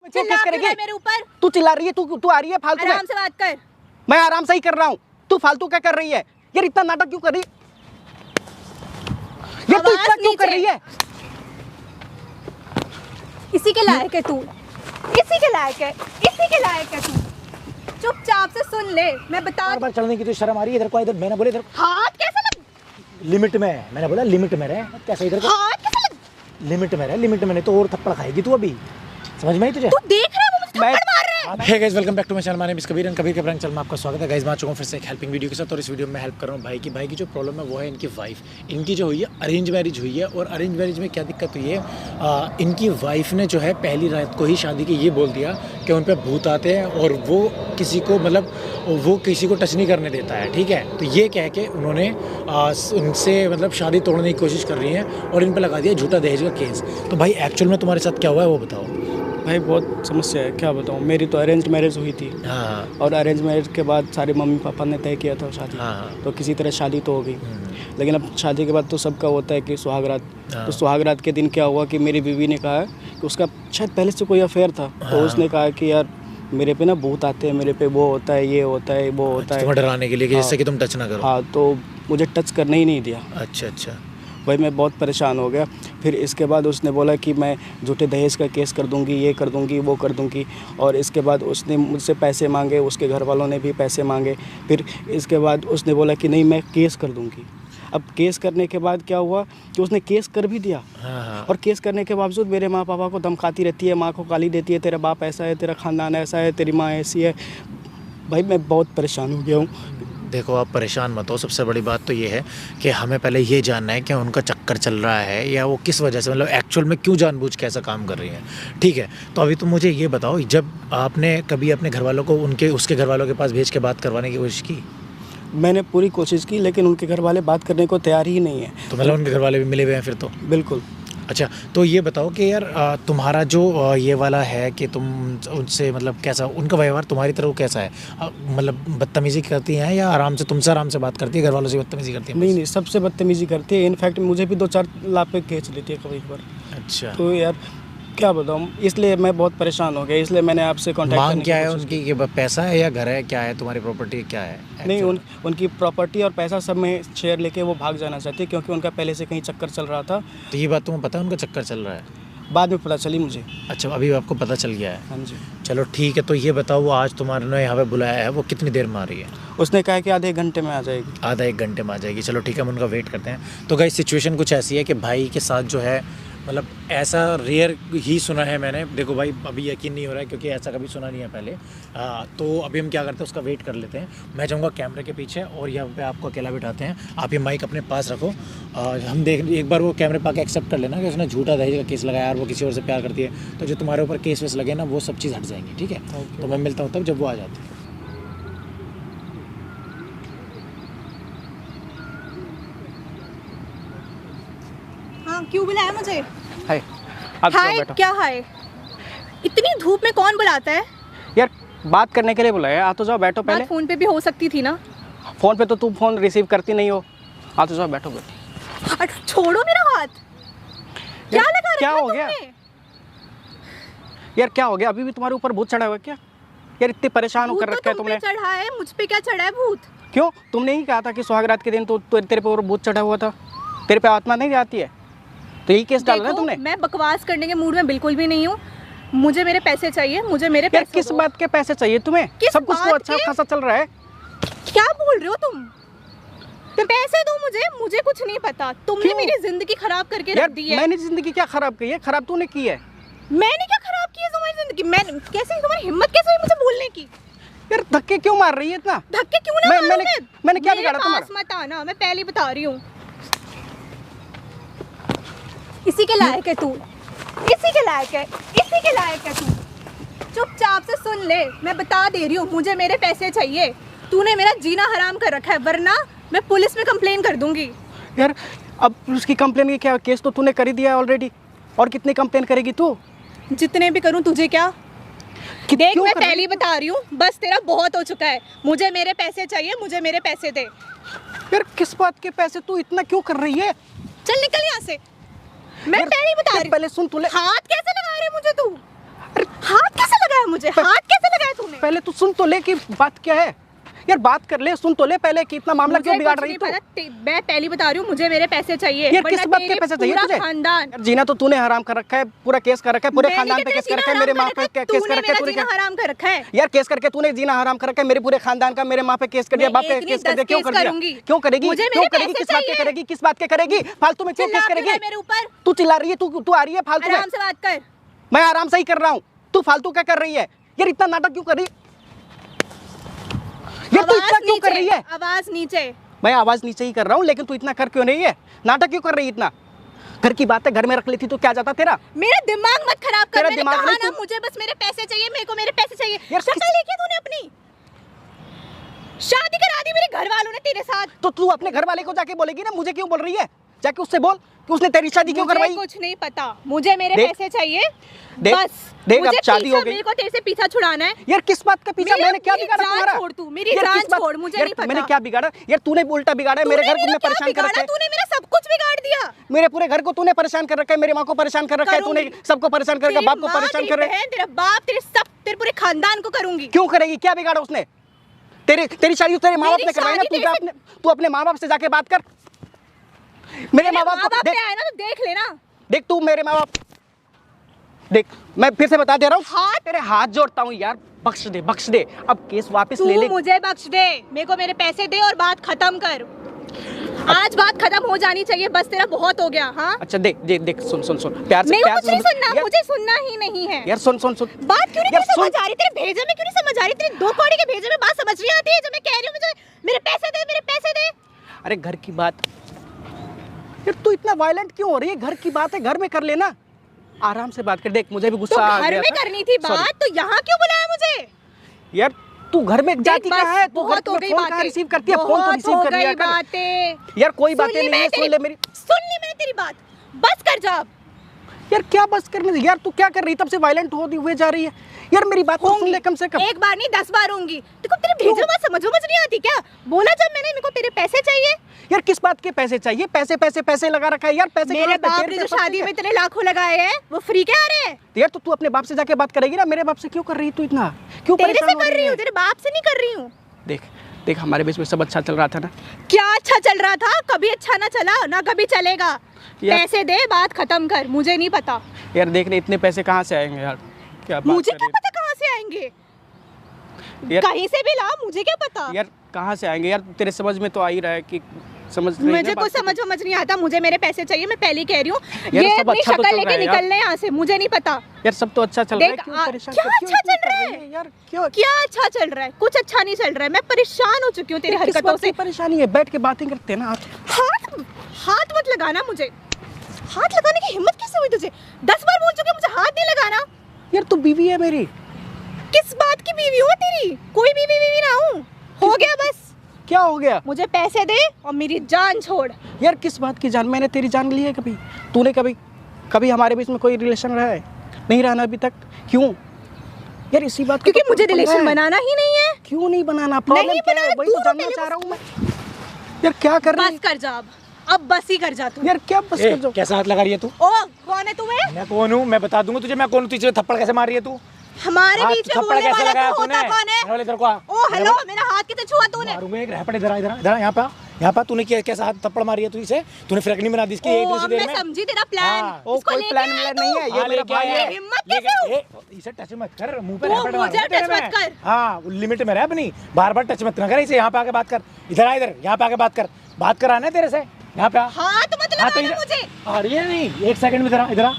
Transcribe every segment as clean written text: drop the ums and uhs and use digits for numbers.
Case करेगी मेरे ऊपर? तू चिल्ला रही है, तू आ रही है फालतू में। आराम से बात कर। मैं आराम से ही कर रहा हूँ, तू फालतू क्या कर रही है यार? इतना नाटक क्यों कर रही है यार? तू इतना क्यों कर रही है? इसी के लायक है तू, इसी के लायक है, इसी के लायक है तू। चुपचाप से सुन ले, मैं बता। बार चलने की तो शर्म आ रही है। इधर को इधर, मैंने बोले इधर हाथ कैसे लग? लिमिट में है, मैंने बोला लिमिट में रहे। कैसे इधर को हाथ कैसे लग? लिमिट में रहे, लिमिट में नहीं तो और थप्पड़ खाएगी तू अभी। समझ में आई तुझे? तू देख रहा है वो मुझे थप्पड़ मार रहा है। Hey guys, welcome back to my channel. My name is Kabir and Kabir के प्रैंक चैनल में आपका स्वागत है। गाइस मैं आ चुका हूं फिर से एक हेल्पिंग वीडियो के साथ और इस वीडियो में हेल्प कर रहा हूं भाई की जो प्रॉब्लम है वो है इनकी वाइफ। इनकी जो हुई है अरेंज मैरिज हुई है और अरेंज मैरिज में क्या दिक्कत हुई है, इनकी वाइफ ने जो है पहली रात को ही शादी की ये बोल दिया कि उन पर भूत आते हैं और वो किसी को टच नहीं करने देता है। ठीक है, तो ये कह के उन्होंने उनसे मतलब शादी तोड़ने की कोशिश कर रही हैं और इन पर लगा दिया झूठा दहेज का केस। तो भाई एक्चुअल में तुम्हारे साथ क्या हुआ है वो बताओ। भाई बहुत समस्या है, क्या बताऊँ। मेरी तो अरेंज मैरिज हुई थी। हाँ और अरेंज मैरिज के बाद सारे मम्मी पापा ने तय किया था शादी। हाँ। तो किसी तरह शादी तो हो गई, लेकिन अब शादी के बाद तो सबका होता है कि सुहागरात। तो सुहागरात के दिन क्या हुआ कि मेरी बीवी ने कहा कि उसका शायद पहले से कोई अफेयर था। तो उसने कहा कि यार मेरे पे ना भूत आते हैं, मेरे पे वो होता है, ये होता है, वो होता है, तुम्हें डराने के लिए कि जिससे कि तुम टच ना करो। हाँ, तो मुझे टच करने ही नहीं दिया। अच्छा। भाई मैं बहुत परेशान हो गया। फिर इसके बाद उसने बोला कि मैं झूठे दहेज का केस कर दूंगी, ये कर दूंगी, वो कर दूंगी। और इसके बाद उसने मुझसे पैसे मांगे, उसके घर वालों ने भी पैसे मांगे। फिर इसके बाद उसने बोला कि नहीं मैं केस कर दूंगी। अब केस करने के बाद क्या हुआ कि उसने केस कर भी दिया। हाँ। और केस करने के बावजूद मेरे माँ पापा को धमकाती रहती है, माँ को गाली देती है, तेरा बाप ऐसा है, तेरा ख़ानदान ऐसा है, तेरी माँ ऐसी है। भाई मैं बहुत परेशान हो गया हूँ। देखो आप परेशान मत हो, सबसे बड़ी बात तो ये है कि हमें पहले ये जानना है कि उनका चक्कर चल रहा है या वो किस वजह से, मतलब एक्चुअल में क्यों जानबूझ के ऐसा काम कर रही है। ठीक है, तो अभी तुम मुझे ये बताओ, जब आपने कभी अपने घर वालों को उसके घर वालों के पास भेज के बात करवाने की कोशिश की? मैंने पूरी कोशिश की, लेकिन उनके घर वाले बात करने को तैयार ही नहीं है। तो मतलब उनके घर वाले भी मिले हुए हैं फिर तो? बिल्कुल। अच्छा, तो ये बताओ कि यार तुम्हारा जो ये वाला है कि तुम उनसे मतलब कैसा उनका व्यवहार तुम्हारी तरफ कैसा है? मतलब बदतमीज़ी करती हैं या तुमसे आराम से बात करती है, घर वालों से बदतमीज़ी करती है? नहीं, सबसे बदतमीज़ी करती है। इनफैक्ट मुझे भी 2-4 लाख पे खींच लेती है कभी कभार। अच्छा, तो यार क्या बताऊँ, इसलिए मैं बहुत परेशान हो गया। इसलिए मैंने आपसे कांटेक्ट मांग क्या है उनकी कि पैसा है या घर है, क्या है तुम्हारी प्रॉपर्टी क्या है? नहीं, उनकी प्रॉपर्टी और पैसा सब में शेयर लेके वो भाग जाना चाहती है, क्योंकि उनका पहले से कहीं चक्कर चल रहा था। तो ये बात तुम्हें पता है उनका चक्कर चल रहा है? बाद में पता चली मुझे। अच्छा, अभी आपको पता चल गया है? हाँ जी। चलो ठीक है, तो ये बताओ वो आज तुम्हारे यहाँ पे बुलाया है, वो कितनी देर में आ रही है? उसने कहा कि आधे 1 घंटे में आ जाएगी। आधा 1 घंटे में आ जाएगी। चलो ठीक है, हम उनका वेट करते हैं। तो गाइस सिचुएशन कुछ ऐसी है कि भाई के साथ जो है मतलब ऐसा रेयर ही सुना है मैंने। देखो भाई अभी यकीन नहीं हो रहा है क्योंकि ऐसा कभी सुना नहीं है पहले। तो अभी हम क्या करते हैं उसका वेट कर लेते हैं। मैं जाऊँगा कैमरे के पीछे और यहाँ पे आपको अकेला बिठाते हैं। आप ये माइक अपने पास रखो। हम देख एक बार वो कैमरे पर आके एक्सेप्ट कर लेना कि उसने झूठा दहेज का केस लगाया और वो किसी और से प्यार करती है, तो जो तुम्हारे ऊपर केस वेस लगे ना वो सब चीज़ हट जाएंगी। ठीक है, तो मैं मिलता हूँ तब जब वो आ जाती है। हाँ, क्यों बुलाया मुझे? हाय, आप हाय बैठो। क्या हाय? इतनी धूप में कौन बुलाता है? यार बात करने के लिए बुलाया, आ तो जाओ, बैठो पहले। बात फोन पे भी हो सकती थी ना। फोन पे तो तू फोन रिसीव करती नहीं हो। आ तो जाओ, बैठो। छोड़ो मेरा हाथ। क्या लगा रखा क्या है हो गया तुमने? यार? क्या हो गया? अभी भी तुम्हारे ऊपर भूत चढ़ा हुआ है क्या? यार इतने परेशान भूत होकर तो रखा है तुम तुमने। पे चढ़ा है, मुझ पे क्या चढ़ा है भूत? क्यों? तुमने ही कहा था कि सुहागरात के दिन तो तेरे पे और भूत चढ़ा हुआ था। तेरे पे आत्मा नहीं जाती है, तो यही केस डाला ना देखो, तुमने। मैं बकवास करने के मूड में बिल्कुल भी नहीं हूँ। मुझे मेरे पैसे चाहिए, मुझे मेरे यार पैसे किस दो। बात के पैसे चाहिए तुम्हें? किस सब कुछ तो बात अच्छा के? खासा चल रहा है। क्या बोल रहे हो तुम? तो पैसे दो मुझे कुछ नहीं पता। तुमने क्यों? मेरी जिंदगी खराब करके यार रख दी है। मैंने जिंदगी क्या खराब की है? खराब तूने की है। मैंने क्या खराब की है तुम्हारी जिंदगी? मैं कैसे, तुम्हारी हिम्मत कैसे हुई मुझे बोलने की? यार धक्के क्यों मार रही है इतना? धक्के क्यों ना मारूं मैंने क्या मेरे बिगाड़ा पास तुम्हारा? मत आना, मैं पहले बता रही हूँ। इसी के लायक है तू, इसी के लायक है, इसी के लायक है तू। चुपचाप से सुन ले, मैं बता दे रही हूँ, मुझे मेरे पैसे चाहिए। तूने मेरा जीना हराम कर रखा है, वरना मैं पुलिस में कंप्लेन कर दूंगी। यार अब उसकी कंप्लेन की क्या? केस तो तूने कर ही दिया है ऑलरेडी। और कितनी कंप्लेन करेगी तू? जितने भी करूँ तुझे क्या? देख क्यों मैं कर रही पहली बता रही हूँ, बस तेरा बहुत हो चुका है। मुझे मेरे पैसे चाहिए, मुझे मेरे पैसे दे। यार किस बात के पैसे? तू इतना क्यों कर रही है? चल निकल यहाँ से। मैं पहले बता रही हूँ। पहले सुन, तूने हाथ कैसे लगा रहे मुझे तू? हाथ मुझे, हाथ कैसे लगाया तूने? पहले तू सुन तो ले कि बात क्या है यार, बात कर ले, सुन तो ले पहले कि इतना मामला क्यों बिगाड़ रही तू? मैं पहली बता रही हूँ, मुझे मेरे पैसे चाहिए। यार किस बात के पैसे चाहिए तुझे? खानदान यार जीना तो तूने हराम कर रखा है, पूरा केस कर रखा है, पूरे खानदान पे केस कर रखा है, मेरे माँ पे केस कर रखा है, पूरे हराम कर रखा है। यार केस करके तूने जीना हराम कर रखा है, मेरे पूरे खानदान का, मेरे माँ पे केस कर दिया, बाप पे केस कर दिया, क्यों कर दिया? क्यों करेगी? क्यों करेगी? किस बात के करेगी? किस बात के करेगी? फालतू में क्यों केस करेगी? मेरे ऊपर तू चिल्ला रही है, तू आ रही है फालतू में। आराम से बात कर। मैं आराम से ही कर रहा हूँ, तू फालतू क्या कर रही है? यार इतना नाटक क्यों कर रही है? यार तू इतना क्यों कर रही है? आवाज नीचे। मैं आवाज नीचे ही कर रहा हूँ, लेकिन तू इतना कर क्यों रही है? नाटक क्यों कर रही है इतना? घर की बात है, घर में रख लेती तो क्या जाता तेरा? मेरा दिमाग मत खराब कर। तेरा मैंने दिमाग कहा नहीं, ना, तू- मुझे बस मेरे पैसे चाहिए, मेरे को मेरे पैसे चाहिए। यार शक्ल देखी तूने अपनी? शादी करा दी मेरे घर वालों ने तेरे साथ। तो तू अपने घर वाले को जाके बोलेगी ना, मुझे क्यों बोल रही है? जाके उससे बोल कि उसने तेरी शादी क्यों मुझे करवाई। कुछ नहीं पता, मुझे मेरे देख- पैसे चाहिए देख- बस। देख, अब मुझे शादी हो गई। मेरे को तेरे से पीछा छुड़ाना है। यार किस बात का पीछा? मेरी- मैंने क्या मेरी बिगाड़ा जान तुम्हारा? छोड़ तू, मेरी यार, जान किस बात- छोड़, मुझे यार, नहीं पता। मैंने क्या बिगाड़ा? यार तूने उल्टा बिगाड़ा है, मेरे घर को मैं परेशान कर रखा है, तूने मेरा सब कुछ बिगाड़ दिया। मेरे पूरे घर को तूने परेशान कर रखा है, मेरी माँ को परेशान कर रखा है, तूने करूंगी। सबको परेशान कर रखा है, तेरी बाप को माँ, परेशान तेरी कर रहा है। बहन, तेरा बाप, तेरे पूरे खानदान को करूंगी। क्यों करेगी? क्या बिगाड़ा उसने? तेरी शादी तेरे माँ बाप मेरी ने करवाई ना, शादी तेरे से- तू अपने माँ बाप से जाके बात कर। मेरे माँ बाप को पे देख, आए ना तो देख लेना। देख तू मेरे माँ बाप देख, मैं फिर से बता दे रहा हूँ, हाथ- तेरे हाथ जोड़ता हूँ यार, बख्श दे, बख्श दे, अब केस वापस ले ले। तू मुझे बख्श दे, मेरे को मेरे पैसे दे और बात खत्म कर। आज बात खत्म हो जानी चाहिए, बस तेरा बहुत हो गया। हाँ, अच्छा देख देख देख, सुन सुन सुन, प्यार से, मेरे को प्यार कुछ नहीं सुनना, यार, मुझे सुनना ही नहीं है। यार सुन सुन सुन, बात क्यों नहीं यार, तेरे समझ सुन। आ रही? तेरे भेजे में क्यों नहीं समझ आ रही? तेरे 2 कौड़ी के भेजे में बात समझ नहीं आती है जो मैं कह रही हूँ। मुझे मेरे पैसे दे, मेरे पैसे दे। अरे घर की बात, यार तू इतना वायलेंट क्यों हो रही है? घर की बात है, घर में कर लेना, आराम से बात कर। देख मुझे भी तो गुस्सा आ घर गया में था। करनी थी Sorry। बात, तो यहाँ क्यों बुलाया मुझे? यार तू घर में जाती बस, कहाँ है? तू बहुत घर हो में गई फोन कहाँ बातें। रिसीव करती है? फोन तो बहुत रिसीव हो कर लिया गई कर। बातें। यार कोई सुन बातें ली नहीं है, सुन ले मेरी। सुन ली मैंने तेरी बात, बस कर जा अब। यार क्या बस करने दे यार, तू क्या कर रही? तब से वायलेंट होती हुए जा रही है यार, मेरी बात तो सुन ले कम से कम। एक बार नहीं 10 बार होंगी। देखो तेरे भेजे में बात समझ नहीं आती क्या? बोला जब मैंने, मेरे को तेरे पैसे चाहिए। यार किस बात के पैसे चाहिए? पैसे पैसे पैसे लगा रखा है यार, पैसे मेरे कहाँ पे? बाप तेरे ने पे जो पत्ते शादी हैं। में तेरे लाखों लगाए हैं वो फ्री के आ रहे हैं? यार तो तू अपने बाप से जाके बात करेगी ना, मेरे बाप से क्यों कर रही है तू इतना? क्यों तेरे परेशान से हो कर रही है? हूँ, तेरे बाप से नहीं कर रही हूँ। देख देख, हमारे बीच में सब अच्छा चल रहा था ना। क्या अच्छा चल रहा था? कभी अच्छा ना चला ना कभी चलेगा। यार- पैसे दे, बात खत्म कर, मुझे नहीं पता। यार देख रहे इतने पैसे कहाँ से आएंगे यार? क्या बात मुझे कर क्या रही पता कहाँ से आएंगे? यार- कहीं से भी ला, मुझे क्या पता? है? यार कहाँ से आएंगे यार? तेरे समझ में तो आ ही रहा है कि समझ रही है ना मुझे बात कुछ को? समझ नहीं आता। मुझे मेरे पैसे चाहिए, मैं पहले ही कह रही हूँ। यार, ये सब अपनी अच्छा तो शक्ल चल रहा लेके है यार। निकलने यहाँ से, मुझे नहीं पता। यार सब तो अच्छा चल रहा है, देख, क्यों क्या परेशान अच्छा क्यों इतना चल कर रहा रही है? यार? क्यों क्या अच्छा चल रहा है? कुछ अच्छा नहीं चल रहा है। मैं परेशान हो चुकी हूँ तेरी किस हरकतों बात से। की परेशानी है? बैठ के बातें करते हैं ना आप। हाथ हाथ मत लगाना मुझे। हाथ लगाने की हिम्मत कैसे हुई तुझे? 10 बार बोल चुके, मुझे हाथ नहीं लगाना। यार तू बीवी है मेरी। किस बात की बीवी हो तेरी? कोई बीवी ना हूँ। हो गया बस। क्या हो गया? मुझे पैसे दे और मेरी जान छोड़। यार किस बात की जान? मैंने तेरी जान ली है कभी? तूने कभी हमारे बीच में कोई रिलेशन रहा है? नहीं रहा ना अभी तक। क्यों यार? इसी बात क्योंकि तो मुझे पंगा रिलेशन है। बनाना ही नहीं है। क्यों नहीं बनाना? प्रॉब्लम नहीं क्या है? बनाना, वही तो तू जानना पहले चाह रहा हूँ मैं। यार क्या कर रही बस कर जा अब बस ही कर जा तू। यार क्या बस कर दो? कैसा हाथ लगा रही है तू? ओ कौन है तुम्हें? मैं कौन हूँ? मैं बता दूंगा तुझे मैं कौन हूँ। तुझे थप्पड़ कैसे मार रही है तू? हमारे हाथ बीच में थप्पड़ बोलने कैसे वाला लगाया तो तूने? होता कौन है? मेरे वाले इधर को आ। ओ हेलो, मेरा हाथ कितने छुआ तूने? मारूंगा एक रैपट। इधर इधर इधर यहाँ पे यहाँ पे तूने कैसा हाथ थप्पड़ मारी है तू इसे? तूने फ्रैक नहीं बना दी इसकी एक ओ दूसरी देर मैं में। समझी तेरा प्लान। हाँ। ओ इसको कोई लेके प्लान आया व्लान तू? नहीं है, ये हाँ, मेरा लेके भाई आया है। है। हिम्मत कैसे हो? इसे टच मत कर, मुंह पे तू रैपट मारूंगा मुझे तेरे टच में। मत कर। हाँ लिमिट में रह अपनी, बार बार टच मत ना कर इसे। यहाँ पे आके बात कर, इधर आ, इधर यहाँ पे आके बात कराना है तेरे से। यहाँ पे आ। हाथ मत हाँ, तो लगाना इधर- मुझे। आ रही है नहीं? एक सेकंड में इधर आ।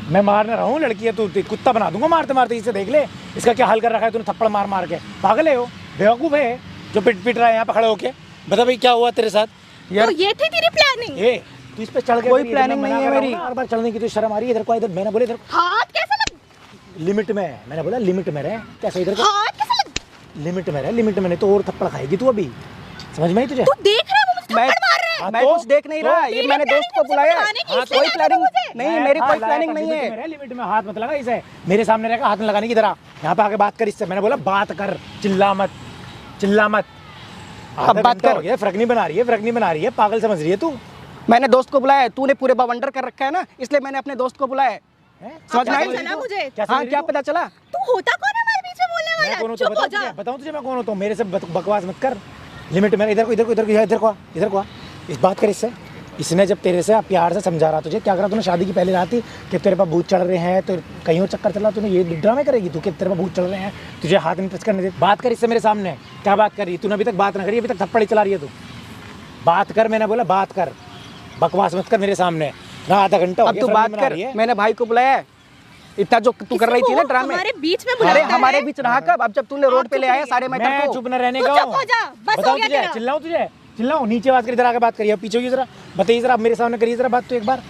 मैं मारने रहा हूँ लड़की है, तू कुत्ता बना दूंगा मारते मारते। इसे देख ले इसका क्या हाल कर रखा है तूने, थप्पड़ मार मार के। पागल है हो, बेवकूफ़ है जो पिट रहा है यहाँ पे खड़े होके। बता भाई क्या हुआ तेरे साथ? तो ये थी तेरी प्लानिंग? ए तू इस पे चढ़ के कोई planning नहीं है मेरी। बार बार चढ़ने की तो शर्म आ रही है। इधर को इधर, मैंने बोले इधर हाथ कैसे लग लिमिट में है। मैंने बोला लिमिट में रहे। कैसे इधर को हाथ कैसे लग लिमिट में रहे, लिमिट में नहीं तो और थप्पड़ खाएगी तू अभी। समझ में आई तुझे? तू देख रहा है वो मुझे मैं थप्पड़ मार रहा है। मैं कुछ देख नहीं रहा, ये तेरी मैंने दोस्त को planning बुलाया मुझे है। दिखाने की, हाँ, इसलिए कोई लगा प्लानिंग मुझे। नहीं, मेरी कोई प्लानिंग नहीं है। लिमिट में हाथ मत लगा इसे, मेरे सामने रहकर हाथ में लगाने की तरह। यहाँ पे आके बात कर इससे। मैंने बोला बात कर, चिल्ला मत चिल्ला मत। अब बात कर। फ्रक नहीं बना रही है, फ्रक नहीं बना रही है, पागल समझ रही है तू। मैंने दोस्त को बुलाया है, तूने पूरे बवंडर कर रखा है ना, इसलिए मैंने अपने दोस्त को बुलाया है। हैं? समझ में पता आई? चला मुझे। क्या समझ हाँ रही क्या तू? पता चला? तू होता कौन है हमारे वाला? कौन हूँ तो चुप हो बताऊँ जा। तुझे, बताऊँ तुझे मैं कौन होता हूँ। मेरे से बकवास मत कर, लिमिट में। इधर को इधर को इधर को इधर को आ, इधर को आ। इस बात कर इससे। इसने जब तेरे से प्यार से समझा रहा तुझे, क्या करा तूने शादी की पहले रात ही कि तेरे पास भूत चढ़ रहे हैं, तो कहीं और चक्कर चला, तूने ये ड्रामे करेगी तू कि तेरे पास भूत चढ़ रहे हैं, तुझे हाथ नहीं टच करने दे। बात कर इससे मेरे सामने, क्या बात कर रही तूने? अभी तक बात ना करी, अभी तक थप्पड़ ही चला रही है तू। बात कर, मैंने बोला बात कर, बकवास मत कर मेरे सामने ना। आधा घंटा हो अब गया तू शर्म बात नहीं आ कर, रही है? मैंने भाई को बुलाया है। इतना जो तू कर रही थी ना किसको ड्रामे, हमारे बीच में अरे बुलाता हमारे है? बीच रहा कब? अब जब तूने रोड पे ले आया सारे मैटर मैं को। चुप न रहने तू का चुप हूँ। हो जा, बस हो बताओ गया तुझे, तेरा। चिल्लाऊं तुझे? चिल्लाऊं? नीचे आवाज कर, इधर आके बात करिए, पीछे जरा बताइए जरा, मेरे सामने करिए जरा बात तो एक बार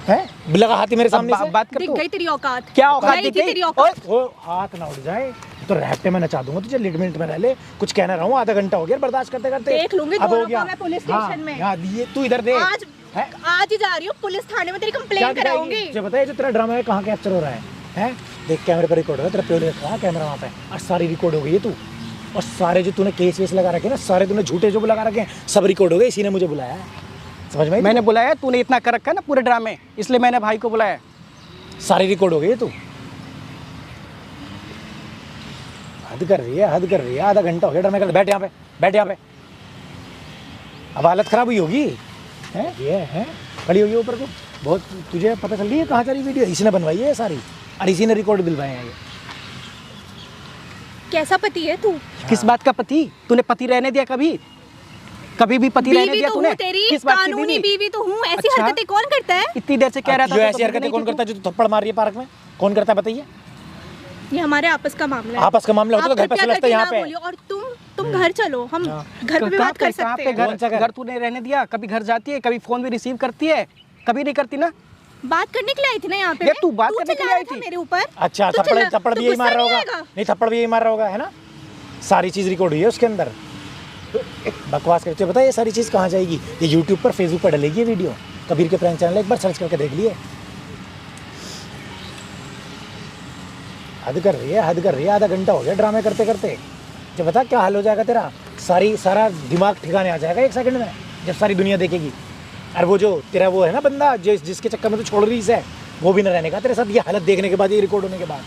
है। लगा हाथी मेरे सामने से। बात कर दिख तू। गई तेरी औकात। क्या औकात गई दिख थी गई? तेरी औकात। वो हाथ ना उड़ जाए तो रैप्टे में नचा दूंगा तुझे, लिमिट में रह ले। कुछ कहना रहा हूँ, आधा घंटा हो गया बर्दाश्त करते करते। देख लूंगी अब हो दोनों गया। को मैं पुलिस हाँ, स्टेशन में। हाँ, ये तू इधर दे। आज है? आज ही जा रही हूँ पुलिस थाने में, तेरी क्या कंप्लेन दिखाएगी? कराऊंगी। तुझे पता है जो तेरा ड्रामा है कहाँ कैप्चर हो रहा है? देख कैमरे पर रिकॉर्ड हो रहा है, तेरा प्योर रखा है कैमरा वहाँ पे, और सारी रिकॉर्ड हो गई है तू। और सारे जो तूने केस वेस लगा रखे हैं ना, सारे तूने झूठे जो लगा रखे हैं, सब रिकॉर्ड हो गए। इसी ने मुझे बुलाया है, समझ में आई? मैंने बुलाया, तूने इतना कर रखा है ना पूरे ड्रामे, इसलिए मैंने भाई को बुलाया। सारी रिकॉर्ड हो गई है तू। हद कर रही है, हद कर रही है। आधा घंटा हो गया ड्रामे कर। बैठ यहाँ पे, बैठ यहाँ पे। अब हालत खराब हुई होगी है, ये है खड़ी हुई है ऊपर को। बहुत तुझे पता चल रही है कहाँ चली वीडियो? इसी ने बनवाई है सारी, और इसी ने रिकॉर्ड दिलवाए हैं ये। कैसा पति है तू? किस बात का पति? तूने पति रहने दिया कभी? कभी भी पति रहने बीवी दिया तो तूने? हूँ तेरी, किस बात की कानूनी बीवी तो हूँ। ऐसी अच्छा? हरकतें कौन करता है? इतनी देर से कह रहा था जो तो ऐसी समझ हरकतें नहीं कौन थी करता है? जो तू थप्पड़ मार रही है पार्क में, कौन करता है बताइए? ये हमारे आपस का मामला है। आपस का मामला होता तो आप घर पे कृपया सुलझता करके यहाँ ना पे। बोलियो। और तुम घर चलो, हम घर पे भी कहाँ बात कर कहाँ सकते पे हैं। कौन सा घर? घर? घर तूने रहने दिया? कभी घर जाती है, कभी फोन भी रिसीव करती है, कभी नहीं करती ना। बात करने के लिए आई थी ना यहाँ पे। यार, तू बात करने के चिल्ला लिए आई रहा था थी? मेरे ऊपर। अच्छा, तू थप्पड़ चिल्ला- थप्पड़ तो भी यही मार गुस्सा रहा नहीं होगा। आएगा? नहीं, थप्पड़ भी यही मार रहा होगा, है ना? सारी चीज़ रिकॉर्ड हुई है उसके अंदर। बकवास करते पता है ये सारी चीज़ कहाँ जाएगी? ये यूट्यूब पर, फेसबुक पर डलेगी ये वीडियो। कबीर के प्रैंक चैनल एक बार सर्च करके देख लिए। हद कर रही है, हद कर रही है। आधा घंटा हो गया ड्रामे करते करते। जब बता क्या हाल हो जाएगा तेरा, सारा दिमाग ठिकाने आ जाएगा 1 सेकंड में, जब सारी दुनिया देखेगी। और वो जो तेरा वो है ना बंदा जिसके चक्कर में तू छोड़ रही है, वो भी न रहने का तेरे साथ। ये हालत देखने के बाद, ये रिकॉर्ड होने के बाद,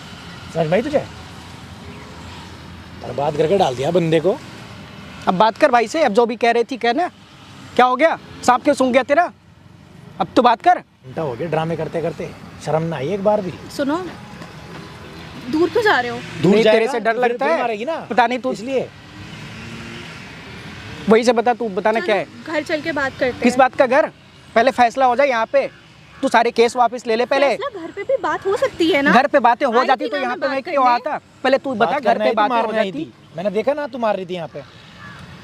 समझ में आई तुझे? बर्बाद करके डाल दिया बंदे को। अब बात कर भाई से, अब जो भी कह रही थी कहना। क्या हो गया? सांप क्यों सूंघ गया तेरा? अब तो बात कर। घंटा हो गया ड्रामे करते करते, शर्म ना आई एक बार भी? सुनो, दूर क्यों जा रहे हो? दूर नहीं, जाएगा, तेरे से डर फिर लगता दूर है? मारेगी ना, पता नहीं तू, इसलिए। वही से बता, तू बताना क्या है? चलो, घर चल के बात करते किस हैं। बात का घर? पहले फैसला हो जाए यहाँ पे। तू सारे केस वापस ले ले पहले। फैसला घर पे भी बात हो सकती है ना। घर पे बातें हो आई जाती थी तो ना यहाँ मैं पे बात मैं क्यों करने। आता? पहले तू बता, घर पे बातें हो जाती। मैंने देखा ना तू मार रही थी यहाँ पे।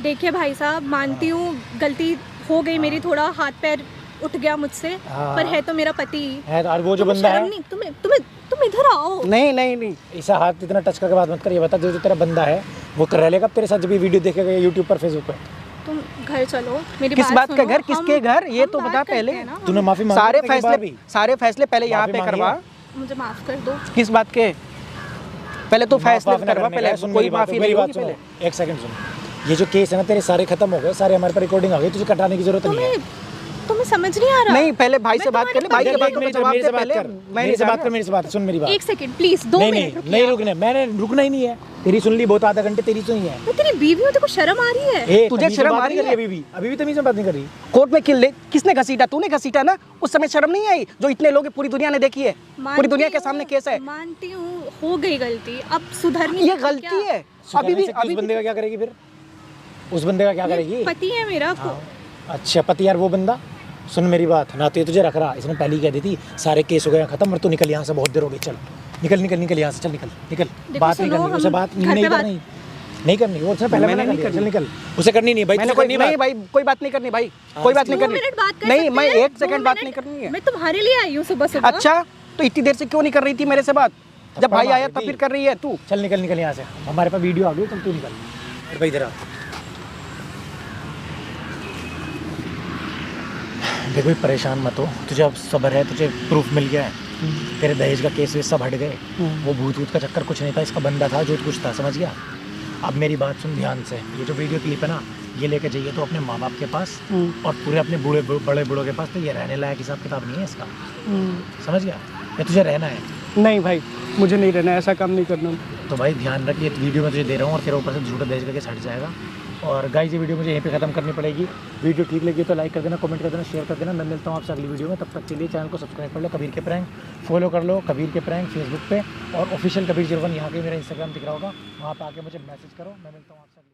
देखिए भाई साहब, मानती हूँ गलती हो गई मेरी, थोड़ा हाथ पैर उठ गया मुझसे, हाँ। पर है तो मेरा पति। है, और वो जो तुम्हें बंदा शर्म है, नहीं? तुम इधर आओ। नहीं नहीं नहीं, ऐसा हाथ इतना टच करके बात मत कर। ये बता, जो तेरा बंदा है वो कर लेगा तेरे साथ जब ये वीडियो देखेगा यूट्यूब पर, फेसबुक पर? तुम घर चलो, मेरी किस बात का सुनो, घर? किसके घर? ये हम तो बात बता करते पहले। हैं ना, तूने माफी मांगी सारे एक बार फैसले, भी? सारे फैसले पहले यहाँ माफी पे मांगी करवा। है? मुझे माफ कर दो। किस बात के? पहले तो फैसले माफ ना करवा करने का पहले। है, सुन कोई मेरी बात, माफी मेरी नहीं बात होगी सुनो। पहले। 1 सेकंड सुन। ये जो केस है ना तेरे, सारे खत्म हो गए, सारे हमारे पर रिकॉर्डिंग आ गई, तुझे कटाने की जरूरत नहीं है। तुम्हें समझ नहीं आ रहा? नहीं, पहले भाई से मैं बात कर ले। भाई तुम्हारे के बातों का जवाब दे पहले। मेरे से बात कर, मेरे से बात सुन मेरी बात। एक सेकंड प्लीज, 2 नहीं मिनट नहीं रुकिए नहीं आप। रुकने, मैंने रुकना ही नहीं है। तेरी सुन ली बहुत, आधा घंटे तेरी सुनी है। मैं तेरी बीवी हूँ, तेरे को शर्म आ रही है? ए, तुझे तमीज से शर्म बात आ नहीं रही कर है? अभी भी तमीज में बात नहीं कर रही। कोर्ट में किसने घसीटा? तूने घसीटा ना। उस समय शर्म नहीं आई? जो इतने लोग पूरी दुनिया ने देखी है, पूरी दुनिया के सामने केस है। मानती हूँ हो गई गलती, अब सुधरनी ये चाहिए गलती क्या? है। अभी भी उस बंदे का क्या करेगी फिर? उस बंदे का क्या करेगी? पति है मेरा। अच्छा पति यार, वो बंदा सुन मेरी बात ना, तो ये तुझे रख रहा, इसने पहले ही कह दी थी सारे केस हो गए खत्म, और तू निकल यहाँ से, बहुत देर हो गई, चल निकल निकल निकल यहाँ से, चल निकल निकल। बात नहीं करनी उसे, बात नहीं करनी, नहीं करनी। वो उसने पहले मैंने नहीं कर, चल निकल। उसे करनी नहीं भाई, मैंने करनी नहीं भाई, कोई बात नहीं करनी भाई, कोई बात नहीं 2 करनी। मिनट बात कर नहीं, सकते मैं हैं? 1 सेकंड 2 बात मिनट? नहीं करनी है। मैं तुम्हारे लिए आई हूँ सुबह सुबह। अच्छा, तो इतनी देर से क्यों नहीं कर रही थी मेरे से बात? जब भाई आया तब फिर कर रही है तू। चल निकल निकल यहाँ से, हमारे पास वीडियो आ गई, चल तू निकल भाई इधर आ। देख भाई परेशान मत हो, तुझे अब सब्र है, तुझे प्रूफ मिल गया है, तेरे दहेज का केस वेस सब हट गए, वो भूत वूत का चक्कर कुछ नहीं था, इसका बंदा था जो कुछ था, समझ गया? अब मेरी बात सुन ध्यान से, ये जो वीडियो क्लिप है ना, ये लेके जाइए तो अपने माँ बाप के पास और पूरे अपने बड़े बूढ़ों के पास, तो ये रहने लायक हिसाब किताब नहीं है इसका, समझ गया? या तुझे रहना है? नहीं भाई, मुझे नहीं रहना, ऐसा काम नहीं करना। तो भाई ध्यान रखिए, वीडियो में तुझे दे रहा हूँ और तेरे ऊपर से झूठा दहेज करके हट जाएगा। और गाइस ये वीडियो मुझे यहीं पे ख़त्म करनी पड़ेगी। वीडियो ठीक लगी तो लाइक कर देना, कमेंट कर देना, शेयर कर देना। मैं मिलता हूँ आपसे अगली वीडियो में, तब तक के लिए चैनल को सब्सक्राइब कर लो, कबीर के प्रैंक फॉलो कर लो, कबीर के प्रैंक फेसबुक पे, और ऑफिशियल कबीर 01 यहाँ पे मेरा इंस्टाग्राम दिख रहा होगा, वहाँ पे आके मुझे मैसेज करो। मैं मिलता हूँ आपसे।